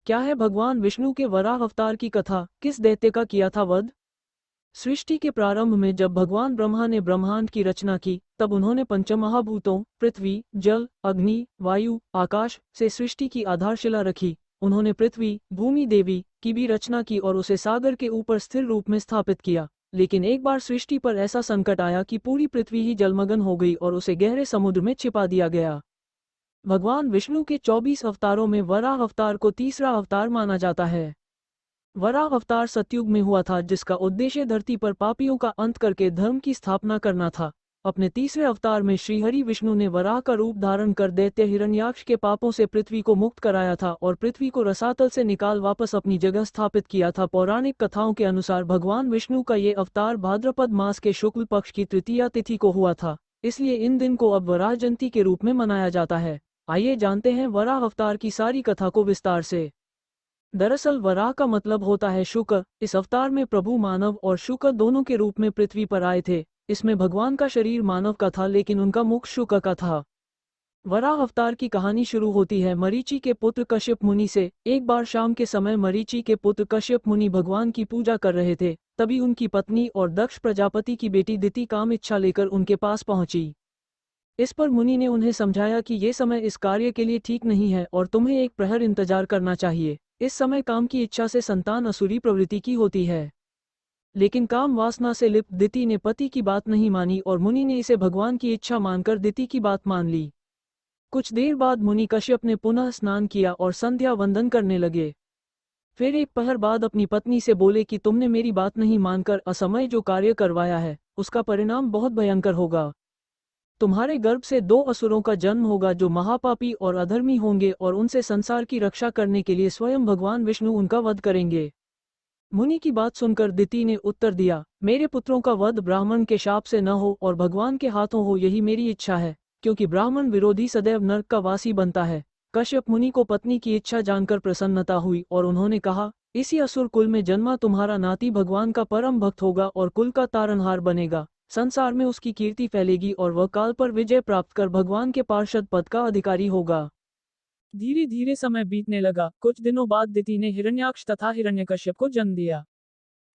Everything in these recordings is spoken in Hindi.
क्या है भगवान विष्णु के वराह अवतार की कथा, किस दैत्य का किया था वध? सृष्टि के प्रारंभ में जब भगवान ब्रह्मा ने ब्रह्मांड की रचना की, तब उन्होंने पंचमहाभूतों पृथ्वी, जल, अग्नि, वायु, आकाश से सृष्टि की आधारशिला रखी। उन्होंने पृथ्वी, भूमि देवी की भी रचना की और उसे सागर के ऊपर स्थिर रूप में स्थापित किया। लेकिन एक बार सृष्टि पर ऐसा संकट आया कि पूरी पृथ्वी ही जलमग्न हो गई और उसे गहरे समुद्र में छिपा दिया गया। भगवान विष्णु के 24 अवतारों में वराह अवतार को तीसरा अवतार माना जाता है। वराह अवतार सतयुग में हुआ था, जिसका उद्देश्य धरती पर पापियों का अंत करके धर्म की स्थापना करना था। अपने तीसरे अवतार में श्रीहरि विष्णु ने वराह का रूप धारण कर दैत्य हिरण्याक्ष के पापों से पृथ्वी को मुक्त कराया था और पृथ्वी को रसातल से निकाल वापस अपनी जगह स्थापित किया था। पौराणिक कथाओं के अनुसार भगवान विष्णु का ये अवतार भाद्रपद मास के शुक्ल पक्ष की तृतीया तिथि को हुआ था, इसलिए इन दिन को अब वराह जयंती के रूप में मनाया जाता है। आइए जानते हैं वराह अवतार की सारी कथा को विस्तार से। दरअसल वराह का मतलब होता है शुक्र। इस अवतार में प्रभु मानव और शुक्र दोनों के रूप में पृथ्वी पर आए थे। इसमें भगवान का शरीर मानव का था, लेकिन उनका मुख शुक्र का था। वराह अवतार की कहानी शुरू होती है मरीचि के पुत्र कश्यप मुनि से। एक बार शाम के समय मरीचि के पुत्र कश्यप मुनि भगवान की पूजा कर रहे थे, तभी उनकी पत्नी और दक्ष प्रजापति की बेटी दिति काम इच्छा लेकर उनके पास पहुंची। इस पर मुनि ने उन्हें समझाया कि ये समय इस कार्य के लिए ठीक नहीं है और तुम्हें एक प्रहर इंतजार करना चाहिए। इस समय काम की इच्छा से संतान असुरी प्रवृत्ति की होती है। लेकिन काम वासना से लिप्त दिति ने पति की बात नहीं मानी और मुनि ने इसे भगवान की इच्छा मानकर दिति की बात मान ली। कुछ देर बाद मुनि कश्यप ने पुनः स्नान किया और संध्या वंदन करने लगे। फिर एक पहर बाद अपनी पत्नी से बोले कि तुमने मेरी बात नहीं मानकर असमय जो कार्य करवाया है, उसका परिणाम बहुत भयंकर होगा। तुम्हारे गर्भ से 2 असुरों का जन्म होगा जो महापापी और अधर्मी होंगे और उनसे संसार की रक्षा करने के लिए स्वयं भगवान विष्णु उनका वध करेंगे। मुनि की बात सुनकर दिति ने उत्तर दिया, मेरे पुत्रों का वध ब्राह्मण के शाप से न हो और भगवान के हाथों हो, यही मेरी इच्छा है, क्योंकि ब्राह्मण विरोधी सदैव नरक का वासी बनता है। कश्यप मुनि को पत्नी की इच्छा जानकर प्रसन्नता हुई और उन्होंने कहा, इसी असुर कुल में जन्मा तुम्हारा नाती भगवान का परम भक्त होगा और कुल का तारनहार बनेगा। संसार में उसकी कीर्ति फैलेगी और वह काल पर विजय प्राप्त कर भगवान के पार्षद पद का अधिकारी होगा। धीरे धीरे समय बीतने लगा। कुछ दिनों बाद दिति ने हिरण्याक्ष तथा हिरण्यकश्यप को जन्म दिया।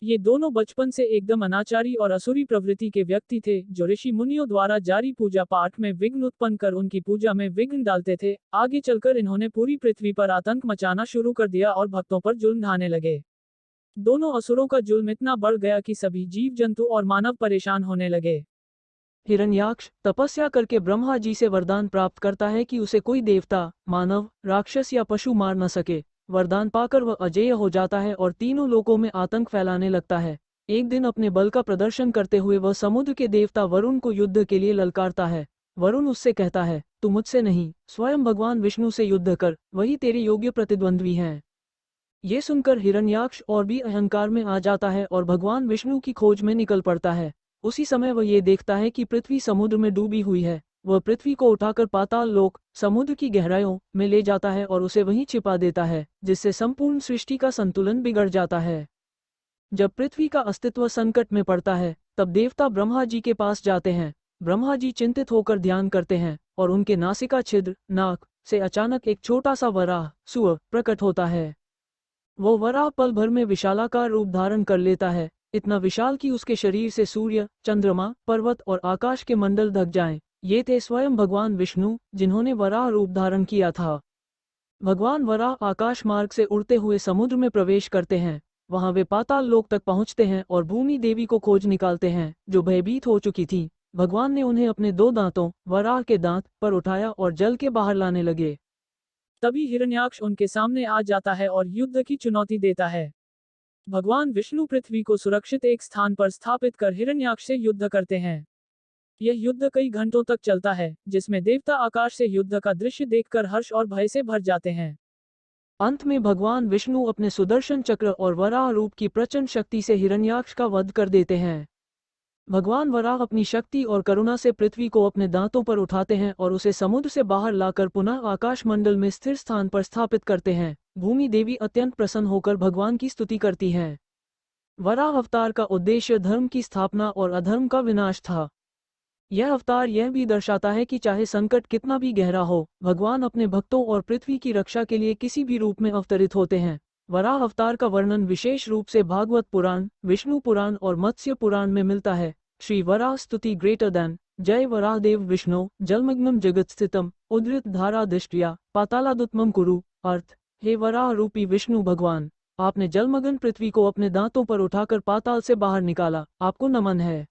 ये दोनों बचपन से एकदम अनाचारी और असुरी प्रवृत्ति के व्यक्ति थे, जो ऋषि मुनियों द्वारा जारी पूजा पाठ में विघ्न उत्पन्न कर उनकी पूजा में विघ्न डालते थे। आगे चलकर इन्होंने पूरी पृथ्वी पर आतंक मचाना शुरू कर दिया और भक्तों पर जुल्म ढाने लगे। दोनों असुरों का जुल्म इतना बढ़ गया कि सभी जीव जंतु और मानव परेशान होने लगे। हिरण्याक्ष तपस्या करके ब्रह्मा जी से वरदान प्राप्त करता है कि उसे कोई देवता, मानव, राक्षस या पशु मार न सके। वरदान पाकर वह अजेय हो जाता है और तीनों लोकों में आतंक फैलाने लगता है। एक दिन अपने बल का प्रदर्शन करते हुए वह समुद्र के देवता वरुण को युद्ध के लिए ललकारता है। वरुण उससे कहता है, तू मुझसे नहीं, स्वयं भगवान विष्णु से युद्ध कर, वही तेरे योग्य प्रतिद्वंद्वी हैं। ये सुनकर हिरण्याक्ष और भी अहंकार में आ जाता है और भगवान विष्णु की खोज में निकल पड़ता है। उसी समय वह ये देखता है कि पृथ्वी समुद्र में डूबी हुई है। वह पृथ्वी को उठाकर पाताल लोक, समुद्र की गहराइयों में ले जाता है और उसे वहीं छिपा देता है, जिससे संपूर्ण सृष्टि का संतुलन बिगड़ जाता है। जब पृथ्वी का अस्तित्व संकट में पड़ता है, तब देवता ब्रह्मा जी के पास जाते हैं। ब्रह्मा जी चिंतित होकर ध्यान करते हैं और उनके नासिका छिद्र, नाक से अचानक एक छोटा सा वराह सूअर प्रकट होता है। वो वराह पल भर में विशालाकार रूप धारण कर लेता है, इतना विशाल कि उसके शरीर से सूर्य, चंद्रमा, पर्वत और आकाश के मंडल ढक जाएं। ये थे स्वयं भगवान विष्णु, जिन्होंने वराह रूप धारण किया था। भगवान वराह आकाश मार्ग से उड़ते हुए समुद्र में प्रवेश करते हैं। वहां वे पाताल लोक तक पहुंचते हैं और भूमि देवी को खोज निकालते हैं, जो भयभीत हो चुकी थी। भगवान ने उन्हें अपने 2 दांतों, वराह के दांत, पर उठाया और जल के बाहर लाने लगे। तभी हिरण्याक्ष उनके सामने आ जाता है और युद्ध की चुनौती देता है। भगवान विष्णु पृथ्वी को सुरक्षित एक स्थान पर स्थापित कर हिरण्याक्ष से युद्ध करते हैं। यह युद्ध कई घंटों तक चलता है, जिसमें देवता आकाश से युद्ध का दृश्य देखकर हर्ष और भय से भर जाते हैं। अंत में भगवान विष्णु अपने सुदर्शन चक्र और वराह रूप की प्रचंड शक्ति से हिरण्याक्ष का वध कर देते हैं। भगवान वराह अपनी शक्ति और करुणा से पृथ्वी को अपने दांतों पर उठाते हैं और उसे समुद्र से बाहर लाकर पुनः आकाश मंडल में स्थिर स्थान पर स्थापित करते हैं। भूमि देवी अत्यंत प्रसन्न होकर भगवान की स्तुति करती हैं। वराह अवतार का उद्देश्य धर्म की स्थापना और अधर्म का विनाश था। यह अवतार यह भी दर्शाता है कि चाहे संकट कितना भी गहरा हो, भगवान अपने भक्तों और पृथ्वी की रक्षा के लिए किसी भी रूप में अवतरित होते हैं। वराह अवतार का वर्णन विशेष रूप से भागवत पुराण, विष्णु पुराण और मत्स्य पुराण में मिलता है। श्री वराह स्तुति ग्रेटर दैन जय वराहदेव विष्णु जलमग्नम जगत स्थितम उद्धृत धारा दृष्टिया पातालादुत्मम कुरु। अर्थ, हे वराह रूपी विष्णु भगवान, आपने जलमग्न पृथ्वी को अपने दांतों पर उठाकर पाताल से बाहर निकाला, आपको नमन है।